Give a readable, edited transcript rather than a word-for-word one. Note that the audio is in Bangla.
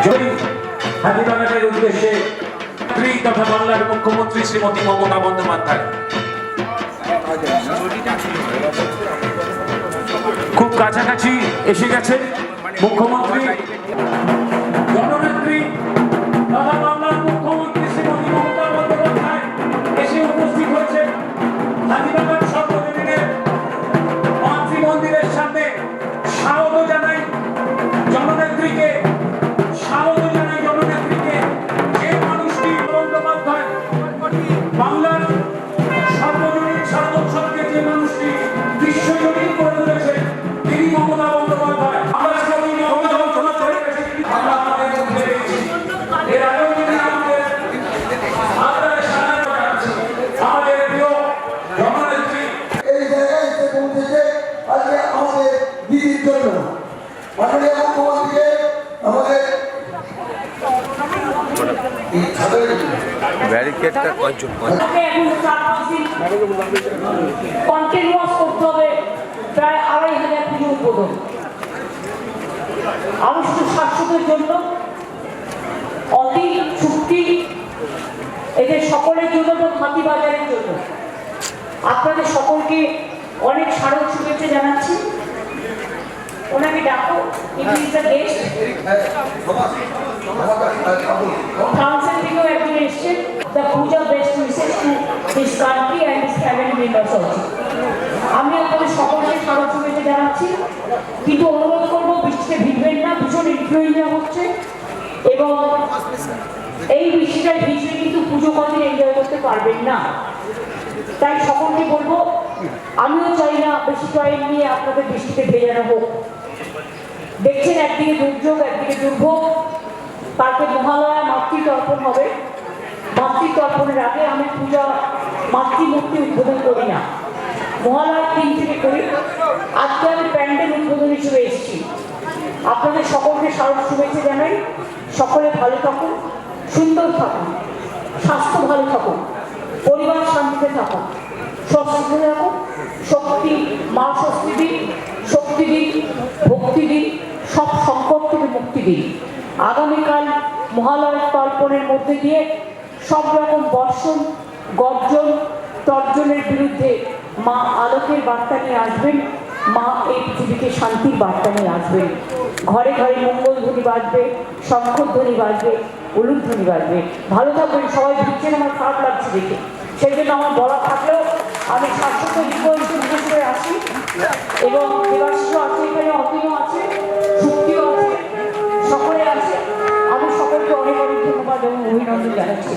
জয় হাতিবাগানের উদ্দেশ্যে তথা বাংলার মুখ্যমন্ত্রী শ্রীমতী মমতা বন্দ্যোপাধ্যায় খুব কাছাকাছি এসে গেছে। মুখ্যমন্ত্রী জননেত্রী তথা বাংলার মুখ্যমন্ত্রী শ্রীমতী মমতা বন্দ্যোপাধ্যায় এসে উপস্থিত হয়েছে হাতিবাগান সর্বজনীনের মাতৃমন্দিরের সামনে। স্বাগত জানাই জননেত্রীকে, স্বাগত জানাই জননেত্রীকে। যে মানুষটি বন্দ্যোপাধ্যায় বাংলার সর্বজনীন সার্বভৌমত্বকে যে মানুষটি বিশ্বজনীন করে তুলেছে তিনি মমতা বন্দ্যোপাধ্যায়। আমরা সবাই মমতা বন্দ্যোপাধ্যায়ের কাছে আমরা আমাদের মধ্যে রয়েছি। এর আগেও তিনি আমাদের আপনাদের সামনে আমাদের প্রিয় জননেত্রী এই জায়গায় এসে পৌঁছেছে আজকে আমাদের দিদির জন্য। মাননীয় মুখ্যমন্ত্রীকে আমাদের ব্যারিকেডটা কয়জন কন্টিনিউয়াস করতে হবে প্রায় ২৫০০ পুজো উদ্বোধন। আনুষ্ঠানিক শাসকের জন্য অতি চুক্তি এদের সকলের জন্য এবং হাতিবাজারের জন্য আপনাদের সকলকে অনেক স্মারক শুভেচ্ছা জানাচ্ছি। ওনাকে ডাকো, কাউন্সিল থেকেও একজন এসছেন। The Puja best wishes to his country and his family members also. আমি আপনাদের সকলকে স্মারক শুভেচ্ছা জানাচ্ছি, কিন্তু অনুরোধ করবো বৃষ্টিতে ভিজবেন না, ভীষণ ইনফ্লুয়েঞ্জা হচ্ছে এবং এই বৃষ্টিটায় ভিজলে কিন্তু পুজো কদিন এনজয় করতে পারবেন না। তাই সকলকে বলবো, আমিও চাই না বেশি টাইম নিয়ে আপনাদের বৃষ্টিতে ভেজানো হোক। দেখছেন একদিকে দুর্যোগ, একদিকে দুর্ভোগ। তারপরে মহালয়া মাতৃতর্পণ হবে। মাতৃতর্পণের আগে আমি পূজা মাতৃমূর্তি উদ্বোধন করি না, মহালয়ার ৩ থেকে করি। আজকে আমি প্যান্ডেল উদ্বোধন হিসেবে এসেছি। আপনাদের সকলকে স্মারক শুভেচ্ছা জানাই। সকলে ভালো থাকুন, সুন্দর থাকুন, স্বাস্থ্য ভালো থাকুন, পরিবার শান্তিতে থাকুন, স্বস্তিতে থাকুন। শক্তি মা স্বস্তি দিন, শক্তি দিন, ভক্তি দিন, সব সংকট থেকে মুক্তি দিন। আগামীকাল মহালয়ার তর্পণের মধ্যে দিয়ে সব রকম বর্ষণ, গর্জন, তর্জনের বিরুদ্ধে মা আলোকের বার্তা নিয়ে আসবেন। মা এই পৃথিবীকে শান্তির বার্তা নিয়ে আসবেন। ঘরে ঘরে মঙ্গলধ্বনি বাজবে, শঙ্খধ্বনি বাজবে, উলুধ্বনি বাজবে। ভালো থাকবেন সবাই। ভিড়ছেন, আমার খারাপ লাগছে দেখে, সেই জন্য আমার বলা থাকলেও আমি শাশ্বত হিসেবে আসি এবং দেবাশিসও আছে, এখানে অতীনও আছে, শক্তিও আছে, সকলে আছে। আমি সকলকে অনেক অনেক ধন্যবাদ এবং অভিনন্দন জানাচ্ছি।